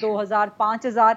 2000, 5000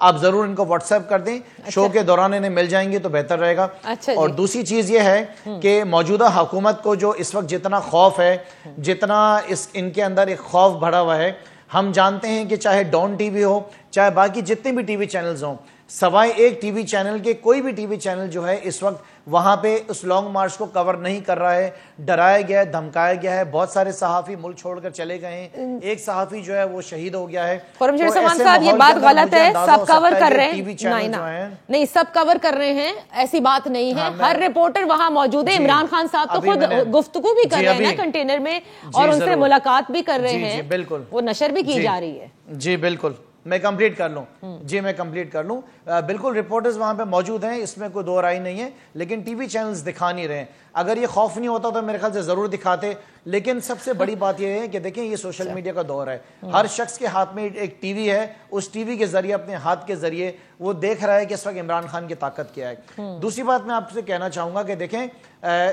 آپ ضرور ان کو واٹس ایپ کر دیں, شو کے دوران انہیں مل جائیں گے تو بہتر رہے گا. اور دوسری چیز یہ ہے کہ موجودہ حکومت کو جو اس وقت جتنا خوف ہے, جتنا ان کے اندر ایک خوف بھرا ہوا ہے, ہم جانتے ہیں کہ چاہے ڈان ٹی وی ہو, چاہے باقی جتنے بھی ٹی وی چینلز ہوں, سوائے ایک ٹی وی چینل کے کوئی بھی ٹی وی چینل جو ہے اس وقت وہاں پہ اس لانگ مارچ کو کور نہیں کر رہا ہے. ڈرایا گیا ہے, دھمکایا گیا ہے, بہت سارے صحافی ملک چھوڑ کر چلے گئے ہیں, ایک صحافی جو ہے وہ شہید ہو گیا ہے. خرم شیر سلمان صاحب یہ بات غلط ہے, سب کور کر رہے ہیں, نہیں سب کور کر رہے ہیں, ایسی بات نہیں ہے. ہر رپورٹر وہاں موجود ہے. عمران خان صاحب تو خود گفتگو بھی کر رہے ہیں نا کنٹینر میں, اور ان سے ملاقات بھی کر رہے ہیں, بالکل وہ نشر بھی کی جا رہی ہے. جی بالکل, میں کمپلیٹ کر لوں. بالکل رپورٹرز وہاں پہ موجود ہیں, اس میں کوئی دو رائے نہیں ہے, لیکن ٹی وی چینلز دکھا نہیں رہے ہیں. اگر یہ خوف نہیں ہوتا تو میرے خیال سے ضرور دکھاتے. لیکن سب سے بڑی بات یہ ہے کہ دیکھیں یہ سوشل میڈیا کا دور ہے, ہر شخص کے ہاتھ میں ایک ٹی وی ہے, اس ٹی وی کے ذریعے اپنے ہاتھ کے ذریعے وہ دیکھ رہا ہے کہ اس وقت عمران خان کی طاقت کیا ہے. دوسری بات میں آپ سے کہنا چاہوں گا کہ دیکھیں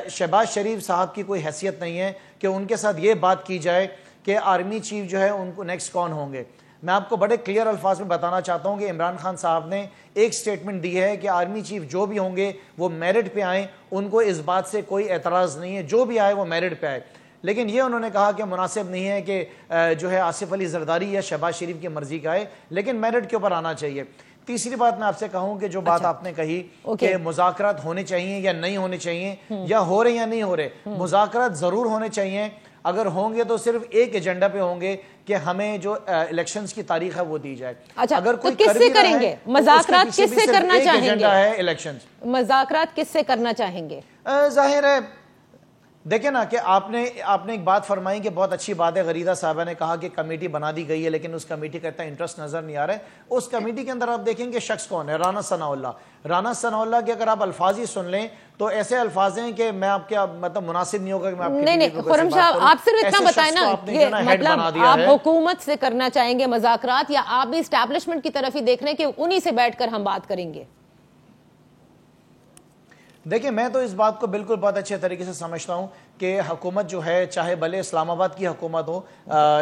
شہباز شریف صاحب کی کوئی حیثیت نہیں ہے کہ ان کے ساتھ یہ بات کی جائے کہ آرمی چیف جو ہے ان کو نیکسٹ کون ہوں گے. میں آپ کو بڑے کلیئر الفاظ میں بتانا چاہتا ہوں کہ عمران خان صاحب نے ایک سٹیٹمنٹ دی ہے کہ آرمی چیف جو بھی ہوں گے وہ میرٹ پہ آئیں, ان کو اس بات سے کوئی اعتراض نہیں ہے, جو بھی آئے وہ میرٹ پہ آئے. لیکن یہ انہوں نے کہا کہ مناسب نہیں ہے کہ جو ہے آصف علی زرداری یا شہباز شریف کی مرضی کا آئے, لیکن میرٹ کے اوپر آنا چاہیے. تیسری بات میں آپ سے کہوں کہ جو بات آپ نے کہی کہ مذاکرات ہونے چاہیے یا نہیں ہونے چاہیے, یا ہو رہے یا نہیں ہو رہے, مذاکرات ضرور ہونے چاہیے. اگر ہوں گے تو صرف ایک ایجنڈا پہ ہوں گے کہ ہمیں جو الیکشنز کی تاریخ ہے وہ دی جائے. اگر کوئی کس سے کریں گے مذاکرات, کس سے کرنا چاہیں گے مذاکرات, کس سے کرنا چاہیں گے؟ ظاہر ہے دیکھیں نا کہ آپ نے ایک بات فرمائی کہ بہت اچھی بات ہے. غریدہ صاحبہ نے کہا کہ کمیٹی بنا دی گئی ہے لیکن اس کمیٹی کا اتنا انٹرسٹ نظر نہیں آ رہا ہے. اس کمیٹی کے اندر آپ دیکھیں کہ شخص کون ہے, رانا ثناء اللہ. رانا ثناء اللہ کے اگر آپ الفاظ ہی سن لیں تو ایسے الفاظ ہیں کہ میں آپ کے مطلب مناسب نہیں ہوگا کہ میں آپ کی نہیں خرم صاحب آپ صرف اتنا بتائیں نا, مطلب آپ حکومت سے کرنا چاہیں گے مذاکرات, یا آپ بھی اسٹیبلشمنٹ کی طرف ہی دیکھ رہے ہیں کہ انہی سے بیٹھ کر ہم بات کریں گے؟ دیکھیں میں تو اس بات کو بالکل بہت اچھے طریقے سے سمجھتا ہوں کہ حکومت جو ہے چاہے بھلے اسلام آباد کی حکومت ہو,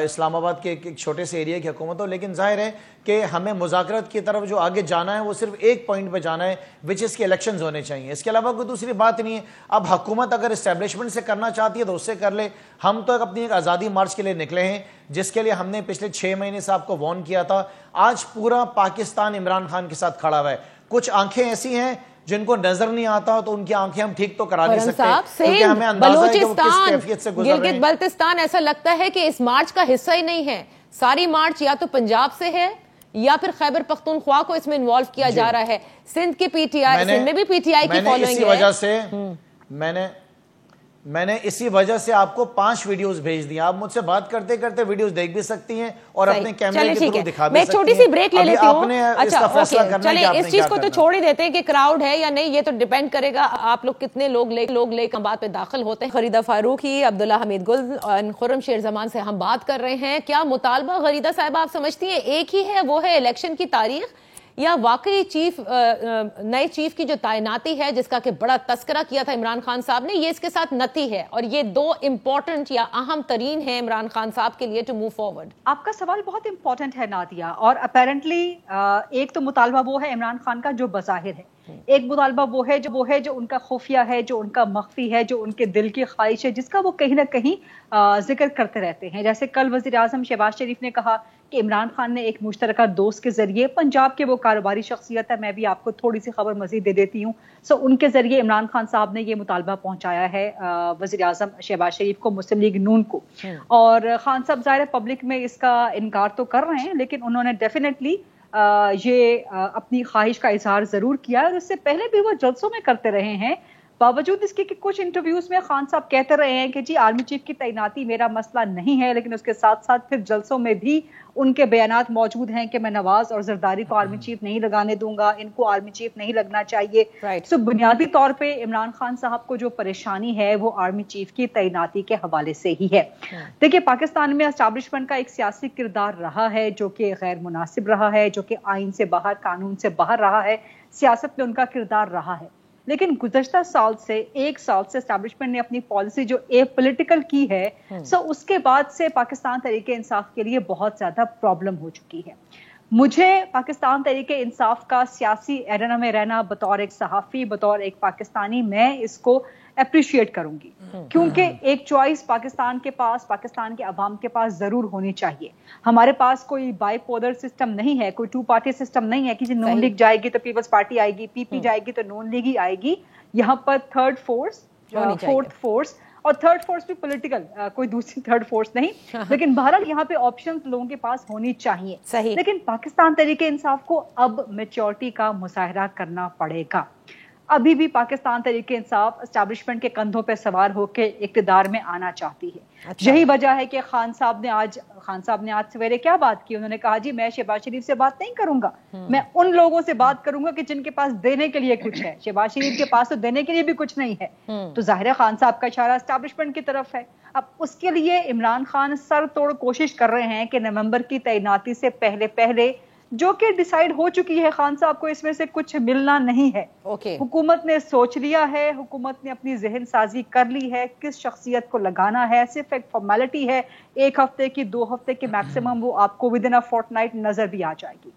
اسلام آباد کے ایک چھوٹے سے ایریا کی حکومت ہو, لیکن ظاہر ہے کہ ہمیں مذاکرات کی طرف جو آگے جانا ہے وہ صرف ایک پوائنٹ پہ جانا ہے, وچ اس کے الیکشنز ہونے چاہیے. اس کے علاوہ کوئی دوسری بات نہیں ہے. اب حکومت اگر اسٹیبلشمنٹ سے کرنا چاہتی ہے تو اس سے کر لے. ہم تو اپنی ایک آزادی مارچ کے لیے نکلے ہیں جس کے لیے ہم نے پچھلے 6 مہینے سے آپ کو وارن کیا تھا. آج پورا پاکستان عمران خان کے ساتھ کھڑا ہوا ہے. کچھ آنکھیں ایسی ہیں جن کو نظر نہیں آتا تو ان کی آنکھیں ہم ٹھیک تو کرا نہیں سکتے, کیونکہ ہمیں اندازہ ہے کہ وہ کس کیفیت سے گزر رہے ہیں. گلگت بلتستان ایسا لگتا ہے کہ اس مارچ کا حصہ ہی نہیں ہے. ساری مارچ یا تو پنجاب سے ہے یا پھر خیبر پختونخوا کو اس میں انوالو کیا جا رہا ہے. سندھ کی پی ٹی آئی, سندھ میں بھی پی ٹی آئی کی فالوئنگ ہے. وجہ سے میں نے اسی وجہ سے آپ کو 5 ویڈیوز بھیج دی. آپ مجھ سے بات کرتے کرتے ویڈیوز دیکھ بھی سکتی ہیں اور اپنے کیمرے کے تھرو دکھا بھی سکتی ہیں. میں چھوٹی سی بریک لے لیتی ہوں. اچھا چلیں اس چیز کو تو چھوڑ ہی دیتے ہیں کہ کراؤڈ ہے یا نہیں, یہ تو ڈیپینڈ کرے گا آپ لوگ کتنے لوگ لے کر بات پہ داخل ہوتے ہیں. غریدہ فاروقی, عبداللہ حمید گل اور خرم شیر زمان سے ہم بات کر رہے ہیں. کیا مطالبہ غریدہ صاحبہ آپ سمجھتی ہیں ایک ہی ہے, وہ ہے الیکشن کی تاریخ, یا واقعی نئے چیف کی جو تعیناتی ہے جس کا کہ بڑا تذکرہ کیا تھا عمران خان صاحب نے, یہ اس کے ساتھ نتی ہے, اور یہ 2 امپورٹنٹ یا اہم ترین ہیں عمران خان صاحب کے لیے ٹو موو فارورڈ؟ آپ کا سوال بہت امپورٹنٹ ہے نادیہ, اور اپیرنٹلی ایک تو مطالبہ وہ ہے عمران خان کا جو بظاہر ہے, ایک مطالبہ وہ ہے جو ان کا خفیہ ہے, جو ان کا مخفی ہے, جو ان کے دل کی خواہش ہے, جس کا وہ کہیں نہ کہیں ذکر کرتے رہتے ہیں. جیسے کل وزیر اعظم شہباز شریف نے کہا کہ عمران خان نے ایک مشترکہ دوست کے ذریعے, پنجاب کے وہ کاروباری شخصیت ہے, میں بھی آپ کو تھوڑی سی خبر مزید دے دیتی ہوں, ان کے ذریعے عمران خان صاحب نے یہ مطالبہ پہنچایا ہے وزیر اعظم شہباز شریف کو, مسلم لیگ نون کو. اور خان صاحب ظاہر پبلک میں اس کا انکار تو کر رہے ہیں, لیکن انہوں نے ڈیفینیٹلی یہ اپنی خواہش کا اظہار ضرور کیا, اور اس سے پہلے بھی وہ جلسوں میں کرتے رہے ہیں. باوجود اس کے کہ کچھ انٹرویوز میں خان صاحب کہتے رہے ہیں کہ جی آرمی چیف کی تعیناتی میرا مسئلہ نہیں ہے, لیکن اس کے ساتھ ساتھ پھر جلسوں میں بھی ان کے بیانات موجود ہیں کہ میں نواز اور زرداری کو آرمی چیف نہیں لگانے دوں گا, ان کو آرمی چیف نہیں لگنا چاہیے. سو بنیادی طور پہ عمران خان صاحب کو جو پریشانی ہے وہ آرمی چیف کی تعیناتی کے حوالے سے ہی ہے. دیکھیے پاکستان میں اسٹیبلشمنٹ کا ایک سیاسی کردار رہا ہے جو کہ غیر مناسب رہا ہے, جو کہ آئین سے باہر, قانون سے باہر رہا ہے, سیاست میں ان کا کردار رہا ہے. لیکن گزشتہ ایک سال سے اسٹیبلشمنٹ نے اپنی پالیسی جو اے پولیٹیکل کی ہے, اس کے بعد سے پاکستان تحریک انصاف کے لیے بہت زیادہ پرابلم ہو چکی ہے. مجھے پاکستان تحریک انصاف کا سیاسی ایرنا میں رہنا بطور ایک صحافی، بطور ایک پاکستانی، میں اس کو اپریشیٹ کروں گی، کیونکہ ایک چوائس پاکستان کے پاس، پاکستان کے عوام کے پاس ضرور ہونی چاہیے. ہمارے پاس کوئی بائی پولر سسٹم نہیں ہے، کوئی ٹو پارٹی سسٹم نہیں ہے کہ نون لیگ جائے گی تو پیپلز پارٹی آئے گی، پی پی جائے گی تو نون لیگ ہی آئے گی. یہاں پر تھرڈ فورس، فورتھ فورس، اور تھرڈ فورس بھی پولیٹیکل، کوئی دوسری تھرڈ فورس نہیں، لیکن بہرحال یہاں پہ آپشنز لوگوں کے پاس ہونی چاہیے. لیکن پاکستان تحریک انصاف کو اب میچورٹی کا مظاہرہ کرنا پڑے گا. ابھی بھی پاکستان تحریک انصاف اسٹیبلشمنٹ کے کندھوں پہ سوار ہو کے اقتدار میں آنا چاہتی ہے. یہی وجہ ہے کہ خان صاحب نے آج سویرے کیا بات کی؟ انہوں نے کہا جی میں شہباز شریف سے بات نہیں کروں گا، میں ان لوگوں سے بات کروں گا کہ جن کے پاس دینے کے لیے کچھ ہے. شہباز شریف کے پاس تو دینے کے لیے بھی کچھ نہیں ہے، تو ظاہر ہے خان صاحب کا اشارہ اسٹیبلشمنٹ کی طرف ہے. اب اس کے لیے عمران خان سر توڑ کوشش کر رہے ہیں کہ نومبر کی تعیناتی سے پہلے جو کہ ڈیسائیڈ ہو چکی ہے، خان صاحب کو اس میں سے کچھ ملنا نہیں ہے. حکومت نے سوچ لیا ہے، حکومت نے اپنی ذہن سازی کر لی ہے کس شخصیت کو لگانا ہے. صرف ایک فارمیلٹی ہے، 1 ہفتے کی 2 ہفتے کی میکسیمم، وہ آپ کو ودن اے فورتنائٹ نظر بھی آ جائے گی.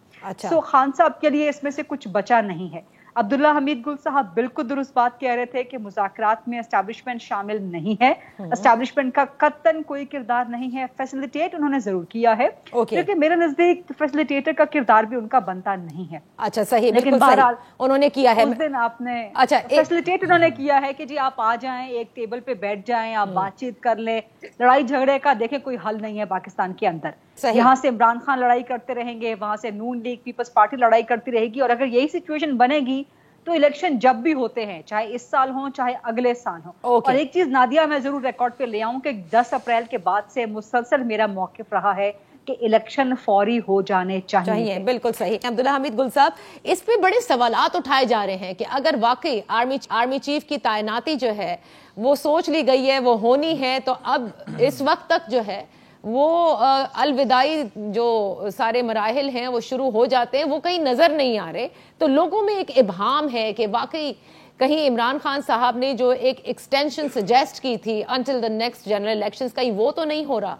سو خان صاحب کے لیے اس میں سے کچھ بچا نہیں ہے. عبداللہ حمید گل صاحب بالکل درست بات کہہ رہے تھے کہ مذاکرات میں اسٹیبلشمنٹ شامل نہیں ہے، اسٹیبلشمنٹ کا قطعاً کوئی کردار نہیں ہے. فیسلیٹیٹ انہوں نے ضرور کیا ہے، لیکن میرے نزدیک فیسلیٹیٹر کا کردار بھی ان کا بنتا نہیں ہے. اچھا صحیح، لیکن بہرحال انہوں نے کیا ہے، اس دن آپ نے فیسلیٹیٹ انہوں نے کیا ہے کہ جی آپ آ جائیں، ایک ٹیبل پہ بیٹھ جائیں، آپ بات چیت کر لیں. لڑائی جھگڑے کا دیکھیں کوئی حل نہیں ہے پاکستان کے اندر. یہاں سے عمران خان لڑائی کرتے رہیں گے، وہاں سے نون لیگ پیپلز پارٹی لڑائی کرتی رہے گی، اور اگر یہی سچویشن بنے گی تو الیکشن جب بھی ہوتے ہیں، چاہے اس سال ہوں چاہے اگلے سال ہوں. اور ایک چیز نادیہ میں ضرور ریکارڈ پہ لے آؤں کہ 10 اپریل کے بعد سے مسلسل میرا موقف رہا ہے کہ الیکشن فوری ہو جانے چاہیے. بالکل صحیح. عبداللہ حمید گل صاحب، اس پہ بڑے سوالات اٹھائے جا رہے ہیں کہ اگر واقعی آرمی چیف کی تعیناتی جو ہے وہ سوچ لی گئی ہے، وہ ہونی ہے، تو اب اس وقت تک جو ہے وہ الوداعی جو سارے مراحل ہیں وہ شروع ہو جاتے ہیں، وہ کہیں نظر نہیں آ رہے. تو لوگوں میں ایک ابہام ہے کہ واقعی کہیں عمران خان صاحب نے جو ایک ایکسٹینشن سجیسٹ کی تھی until the next general elections, کہیں وہ تو نہیں ہو رہا.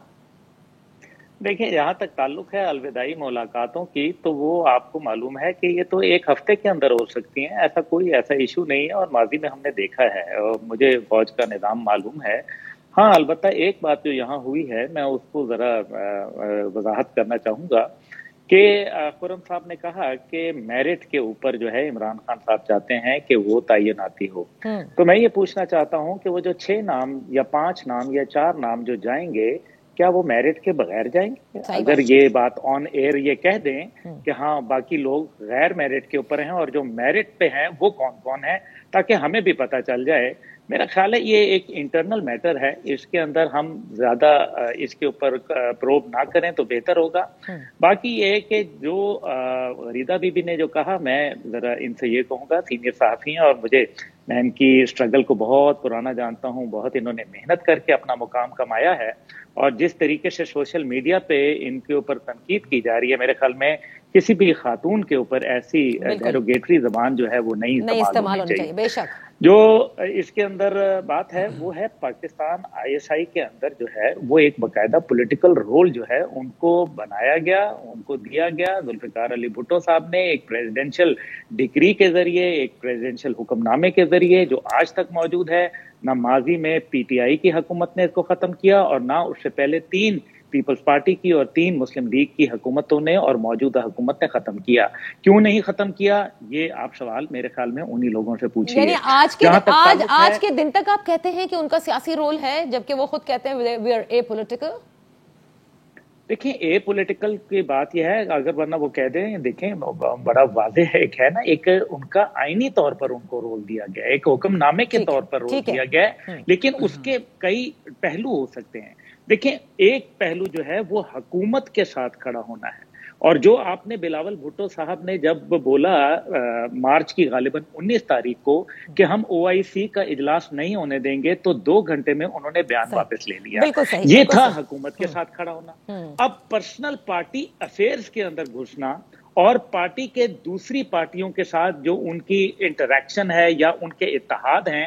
دیکھیں، یہاں تک تعلق ہے الوداعی ملاقاتوں کی، تو وہ آپ کو معلوم ہے کہ یہ تو 1 ہفتے کے اندر ہو سکتی ہیں. ایسا ایشو نہیں ہے، اور ماضی میں ہم نے دیکھا ہے، اور مجھے فوج کا نظام معلوم ہے. ہاں، البتہ ایک بات جو یہاں ہوئی ہے میں اس کو ذرا وضاحت کرنا چاہوں گا کہ خرم صاحب نے کہا کہ میرٹ کے اوپر جو ہے عمران خان صاحب چاہتے ہیں کہ وہ تعیناتی ہو. تو میں یہ پوچھنا چاہتا ہوں کہ وہ جو 6 نام یا 5 نام یا 4 نام جو جائیں گے، کیا وہ میرٹ کے بغیر جائیں گے؟ اگر یہ بات آن ایئر یہ کہہ دیں کہ ہاں باقی لوگ غیر میرٹ کے اوپر ہیں اور جو میرٹ پہ ہیں وہ کون کون ہیں، تاکہ ہمیں بھی پتہ چل جائے. میرا خیال ہے یہ ایک انٹرنل میٹر ہے، اس کے اندر ہم زیادہ اس کے اوپر پروب نہ کریں تو بہتر ہوگا. باقی یہ کہ جو غریدہ بی بی نے جو کہا، میں ذرا ان سے یہ کہوں گا، سینئر صحافی ہیں اور میں ان کی اسٹرگل کو بہت پرانا جانتا ہوں، بہت انہوں نے محنت کر کے اپنا مقام کمایا ہے، اور جس طریقے سے سوشل میڈیا پہ ان کے اوپر تنقید کی جا رہی ہے، میرے خیال میں کسی بھی خاتون کے اوپر ایسی ڈیروگیٹری زبان جو ہے وہ نہیں استعمال ہونی چاہیے. بے شک جو اس کے اندر بات ہے وہ ہے پاکستان ISI کے اندر جو ہے وہ ایک باقاعدہ پولیٹیکل رول جو ہے ان کو بنایا گیا، ان کو دیا گیا. ذوالفقار علی بھٹو صاحب نے ایک پریزیڈنشل ڈگری کے ذریعے، ایک پریزیڈنشل حکم نامے کے ذریعے جو آج تک موجود ہے، نہ ماضی میں PTI کی حکومت نے اس کو ختم کیا، اور نہ اس سے پہلے 3 پیپلز پارٹی کی اور 3 مسلم لیگ کی حکومتوں نے اور موجودہ حکومت نے ختم کیا. کیوں نہیں ختم کیا، یہ آپ سوال میرے خیال میں انہی لوگوں سے پوچھیے. یعنی آج کے دن تک آپ کہتے ہیں کہ ان کا سیاسی رول ہے، جبکہ وہ خود کہتے ہیں وی آر اے پولیٹیکل. دیکھیں، اے پولیٹیکل کی بات یہ ہے، اگر ورنہ وہ کہہ دیں، دیکھیں بڑا واضح ایک ہے نا، ایک ان کا آئینی طور پر ان کو رول دیا گیا، ایک حکم نامے کے طور پر رول دیا گیا ہے، لیکن اس کے کئی پہلو ہو سکتے ہیں. دیکھیں، ایک پہلو جو ہے وہ حکومت کے ساتھ کھڑا ہونا ہے، اور جو آپ نے بلاول بھٹو صاحب نے جب بولا مارچ کی غالباً 19 تاریخ کو کہ ہم OIC کا اجلاس نہیں ہونے دیں گے، تو 2 گھنٹے میں انہوں نے بیان واپس لے لیا. یہ تھا حکومت کے ساتھ کھڑا ہونا. اب پرسنل پارٹی افیئرز کے اندر گھسنا اور پارٹی کے دوسری پارٹیوں کے ساتھ جو ان کی انٹریکشن ہے یا ان کے اتحاد ہیں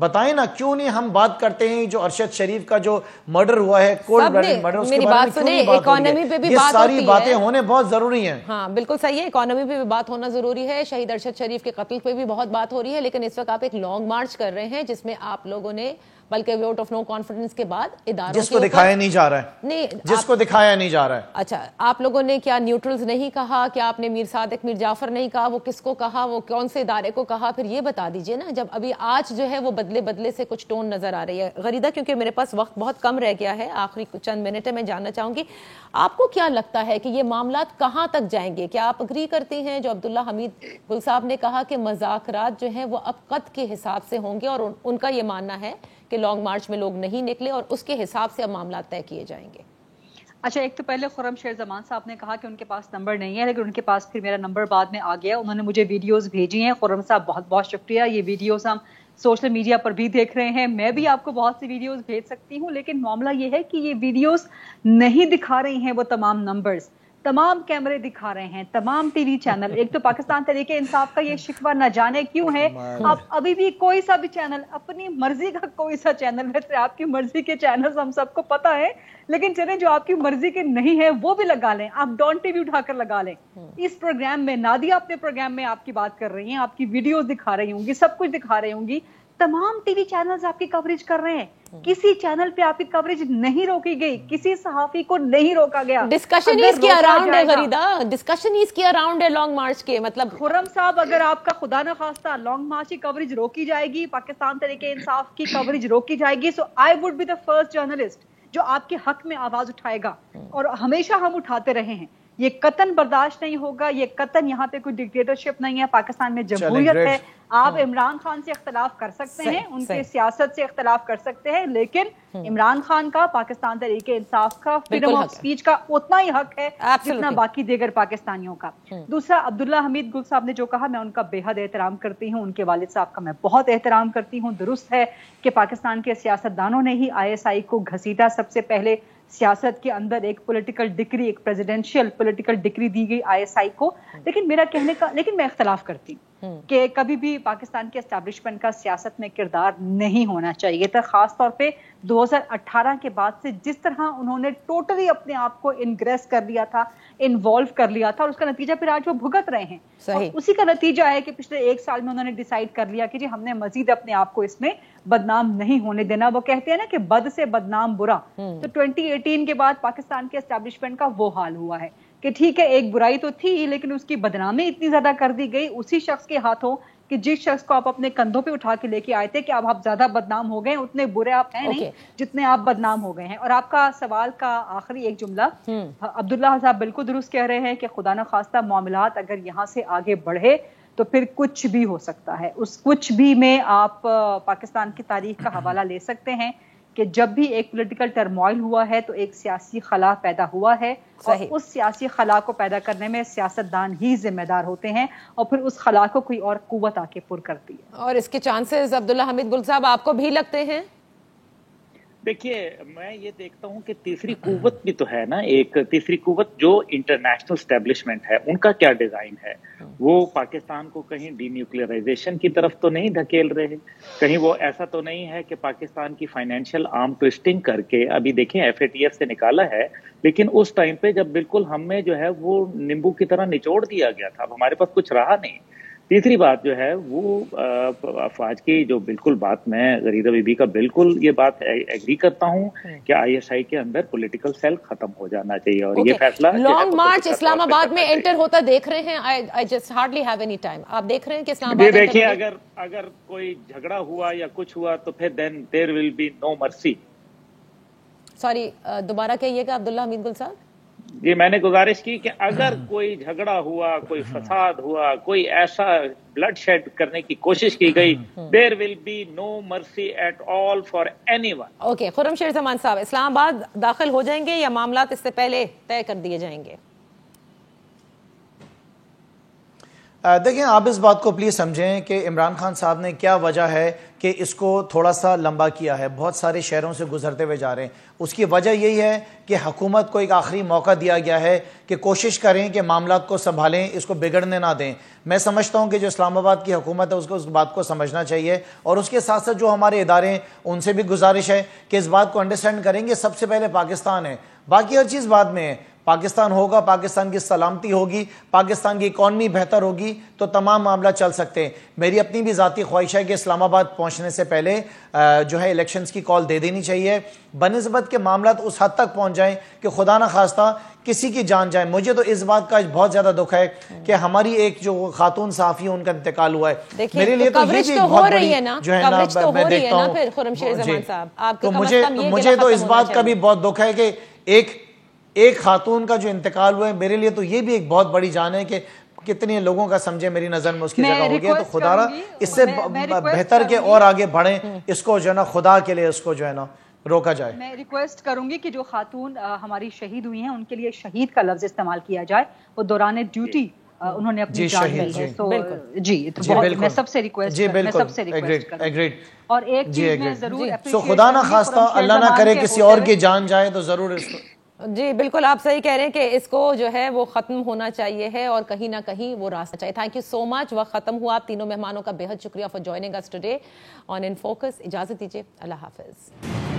بتائیں نا کیوں نہیں ہم بات کرتے ہیں جو ارشد شریف کا جو مرڈر ہوا ہے، کولڈ بلڈڈ مرڈر، اس کے بارے میں کیوں نہیں بات ہو رہی ہے؟ یہ ساری باتیں ہونے بہت ضروری ہیں. ہاں بالکل صحیح ہے، اکانومی پہ بھی بات ہونا ضروری ہے، شہید ارشد شریف کے قتل پہ بھی بہت بات ہو رہی ہے، لیکن اس وقت آپ ایک لانگ مارچ کر رہے ہیں جس میں آپ لوگوں نے بلکہ ووٹ آف نو کانفیڈنس کے بعد اداروں جس کو دکھایا نہیں جا رہا ہے، نہیں جس کو دکھایا نہیں جا رہا ہے. اچھا آپ لوگوں نے کیا نیوٹرلز نہیں کہا؟ کیا آپ نے میر صادق میر جعفر نہیں کہا؟ وہ کس کو کہا؟ وہ کون سے ادارے کو کہا؟ پھر یہ بتا دیجئے نا، جب ابھی آج جو ہے وہ بدلے سے کچھ ٹون نظر آ رہی ہے. غریدہ کیونکہ میرے پاس وقت بہت کم رہ گیا ہے، آخری چند منٹ ہے، میں جاننا چاہوں گی آپ کو کیا لگتا ہے کہ یہ معاملات کہاں تک جائیں گے؟ کیا آپ اگری کرتی ہیں جو عبداللہ حمید گل صاحب نے کہا کہ مذاکرات جو ہیں وہ اب قط کے حساب سے ہوں گے، اور ان کا یہ ماننا ہے کہ لانگ مارچ میں لوگ نہیں نکلے اور اس کے حساب سے اب معاملات طے کیے جائیں گے؟ اچھا، ایک تو پہلے خرم شیر زمان صاحب نے کہا کہ ان کے پاس نمبر نہیں ہے، لیکن ان کے پاس پھر میرا نمبر بعد میں آ گیا. انہوں نے مجھے ویڈیوز بھیجی ہیں. خرم صاحب بہت بہت شکریہ. یہ ویڈیوز ہم سوشل میڈیا پر بھی دیکھ رہے ہیں، میں بھی آپ کو بہت سی ویڈیوز بھیج سکتی ہوں، لیکن معاملہ یہ ہے کہ یہ ویڈیوز نہیں دکھا رہی ہیں وہ تمام نمبرز، تمام کیمرے دکھا رہے ہیں، تمام ٹی وی چینل. ایک تو پاکستان تحریک انصاف کا یہ شکوہ نہ جانے کیوں ہے، اب ابھی بھی کوئی سا بھی چینل اپنی مرضی کا کوئی سا چینل، ویسے آپ کی مرضی کے چینلز ہم سب کو پتا ہے، لیکن چلیں جو آپ کی مرضی کے نہیں ہے وہ بھی لگا لیں. آپ ڈان ٹی وی اٹھا کر لگا لیں. اس پروگرام میں نادیہ اپنے پروگرام میں آپ کی بات کر رہی ہیں، آپ کی ویڈیوز دکھا رہی ہوں گی، سب کچھ دکھا رہی ہوں گی، تمام ٹی وی چینلز آپ کی کوریج کر رہے ہیں. کسی چینل پہ آپ کی کوریج نہیں روکی گئی، کسی صحافی کو نہیں روکا گیا. ڈسکشن اس کے اراؤنڈ ہے غریدہ، ڈسکشن اس کے اراؤنڈ ہے لانگ مارچ کے. مطلب خرم صاحب اگر آپ کا خدا نہ خواستہ لانگ مارچ کی کوریج روکی جائے گی، پاکستان تحریک انصاف کی کوریج روکی جائے گی، so I would be the first journalist جو آپ کے حق میں آواز اٹھائے گا، اور ہمیشہ ہم اٹھاتے رہے ہیں. یہ قطن برداشت نہیں ہوگا، یہ قطن یہاں پہ کوئی ڈکٹیٹرشپ نہیں ہے، پاکستان میں جمہوریت ہے. آپ عمران خان سے اختلاف کر سکتے ہیں، ان کے سیاست سے اختلاف کر سکتے ہیں، لیکن عمران خان کا، پاکستان تحریک انصاف کا فریڈم آف سپیچ کا اتنا ہی حق ہے جتنا باقی دیگر پاکستانیوں کا. دوسرا، عبداللہ حمید گل صاحب نے جو کہا، میں ان کا بے حد احترام کرتی ہوں، ان کے والد صاحب کا میں بہت احترام کرتی ہوں. درست ہے کہ پاکستان کے سیاستدانوں نے ہی ISI کو گھسیٹا. سب سے پہلے سیاست کے اندر ایک پولیٹیکل ڈگری، ایک پریزیڈنشیل پولیٹیکل ڈگری دی گئی ISI کو. لیکن میرا کہنے کا، لیکن میں اختلاف کرتی ہوں کہ کبھی بھی پاکستان کے اسٹیبلشمنٹ کا سیاست میں کردار نہیں ہونا چاہیے تھا، خاص طور پہ 2018 کے بعد سے جس طرح انہوں نے ٹوٹلی اپنے آپ کو انگریس کر لیا تھا، انوالو کر لیا تھا، اور اس کا نتیجہ پھر آج وہ بھگت رہے ہیں. اور اسی کا نتیجہ ہے کہ پچھلے 1 سال میں انہوں نے ڈیسائیڈ کر لیا کہ جی ہم نے مزید اپنے آپ کو اس میں بدنام نہیں ہونے دینا. وہ کہتے ہیں نا کہ بد سے بدنام برا. تو 2018 کے بعد پاکستان کے اسٹیبلشمنٹ کا وہ حال ہوا ہے کہ ٹھیک ہے ایک برائی تو تھی، لیکن اس کی بدنامی اتنی زیادہ کر دی گئی اسی شخص کے ہاتھوں کہ جس شخص کو آپ اپنے کندھوں پہ اٹھا کے لے کے آئے تھے کہ اب آپ زیادہ بدنام ہو گئے، اتنے برے آپ ہیں نہیں جتنے آپ بدنام ہو گئے ہیں. اور آپ کا سوال کا آخری ایک جملہ، عبداللہ صاحب بالکل درست کہہ رہے ہیں کہ خدا نہ خواستہ معاملات اگر یہاں سے آگے بڑھے تو پھر کچھ بھی ہو سکتا ہے. اس کچھ بھی میں آپ پاکستان کی تاریخ کا حوالہ لے سکتے ہیں کہ جب بھی ایک پولیٹیکل ٹرموائل ہوا ہے تو ایک سیاسی خلا پیدا ہوا ہے، اور اس سیاسی خلا کو پیدا کرنے میں سیاستدان ہی ذمہ دار ہوتے ہیں، اور پھر اس خلا کو کوئی اور قوت آ کے پر کرتی ہے. اور اس کے چانسز عبداللہ حمید گل صاحب آپ کو بھی لگتے ہیں؟ دیکھیے، میں یہ دیکھتا ہوں کہ تیسری قوت بھی تو ہے نا، ایک تیسری قوت جو انٹرنیشنل اسٹیبلشمنٹ ہے، ان کا کیا ڈیزائن ہے. وہ پاکستان کو کہیں ڈی نیوکلیئرائزیشن کی طرف تو نہیں دھکیل رہے، کہیں وہ ایسا تو نہیں ہے کہ پاکستان کی فائنینشیل آرم ٹوسٹنگ کر کے، ابھی دیکھیں FATF سے نکالا ہے، لیکن اس ٹائم پہ جب بالکل ہمیں جو ہے وہ نیمبو کی طرح نچوڑ دیا گیا تھا، اب ہمارے پاس کچھ رہا نہیں. تیسری بات جو ہے وہ افواج کی جو بالکل بات، میں غریدہ بی بی کا بالکل یہ بات ایگری کرتا ہوں کہ ISI کے اندر پولیٹیکل سیل ختم ہو جانا چاہیے. اور یہ فیصلہ لانگ مارچ اسلام آباد میں انٹر ہوتا دیکھ رہے ہیں. I just hardly have any time. آپ دیکھ رہے ہیں کہ اسلام آباد دیکھیں اگر کوئی جھگڑا ہوا یا کچھ ہوا تو پھر then there will be no mercy. Sorry دوبارہ کہیے گا عبداللہ حمید گل صاحب. جی میں نے گزارش کی کہ اگر کوئی جھگڑا ہوا، کوئی فساد ہوا، کوئی ایسا بلڈ شیڈ کرنے کی کوشش کی گئی، there will be no mercy at all for anyone. Okay, Khurram Sher Zaman صاحب اسلام آباد داخل ہو جائیں گے یا معاملات اس سے پہلے طے کر دیے جائیں گے؟ دیکھیں آپ اس بات کو پلیز سمجھیں کہ عمران خان صاحب نے کیا وجہ ہے کہ اس کو تھوڑا سا لمبا کیا ہے، بہت سارے شہروں سے گزرتے ہوئے جا رہے ہیں. اس کی وجہ یہی ہے کہ حکومت کو ایک آخری موقع دیا گیا ہے کہ کوشش کریں کہ معاملات کو سنبھالیں، اس کو بگڑنے نہ دیں. میں سمجھتا ہوں کہ جو اسلام آباد کی حکومت ہے اس کو اس بات کو سمجھنا چاہیے، اور اس کے ساتھ ساتھ جو ہمارے ادارے ہیں ان سے بھی گزارش ہے کہ اس بات کو انڈرسٹینڈ کریں کہ سب سے پہلے پاکستان ہے، باقی ہر چیز بعد میں ہے. پاکستان ہوگا، پاکستان کی سلامتی ہوگی، پاکستان کی اکانومی بہتر ہوگی تو تمام معاملہ چل سکتے ہیں. میری اپنی بھی ذاتی خواہش ہے کہ اسلام آباد پہنچنے سے پہلے جو ہے الیکشنز کی کال دے دینی چاہیے، بنسبت کے معاملات اس حد تک پہنچ جائیں کہ خدا نہ خواستہ کسی کی جان جائے. مجھے تو اس بات کا بہت زیادہ دکھ ہے کہ ہماری ایک جو خاتون صحافی ان کا انتقال ہوا ہے. میرے لیے تو یہ بھی بہت بڑی جو ہے نا میں دیکھتا ہوں، تو مجھے تو اس بات کا بھی بہت دکھ ہے کہ ایک خاتون کا جو انتقال ہوا ہے، میرے لیے تو یہ بھی ایک بہت بڑی جان ہے کہ کتنے لوگوں کا سمجھے میری نظر میں اس کی جگہ ہو گیا. تو خدا را اس سے بہتر کہ اور آگے بڑھیں، اس کو جو ہے نا خدا کے لیے اس کو جو ہے نا روکا جائے. میں ریکویسٹ کروں گی کہ جو خاتون ہماری شہید ہوئی ہیں ان کے لیے شہید کا لفظ استعمال کیا جائے. وہ دوران ڈیوٹی انہوں نے اپنی جان دی ہے. تو میں سب سے ریکویسٹ ایگریڈ. اور ایک چیز میں ضرور سو خدا نہ خواستہ اللہ نہ کرے کسی اور کی جان جائے تو ضرور اس کو. جی بالکل آپ صحیح کہہ رہے ہیں کہ اس کو جو ہے وہ ختم ہونا چاہیے ہے اور کہیں نہ کہیں وہ راستہ چاہیے. تھینک یو سو مچ. وقت ختم ہوا. آپ تینوں مہمانوں کا بے حد شکریہ for joining us today on in focus. اجازت دیجیے. اللہ حافظ.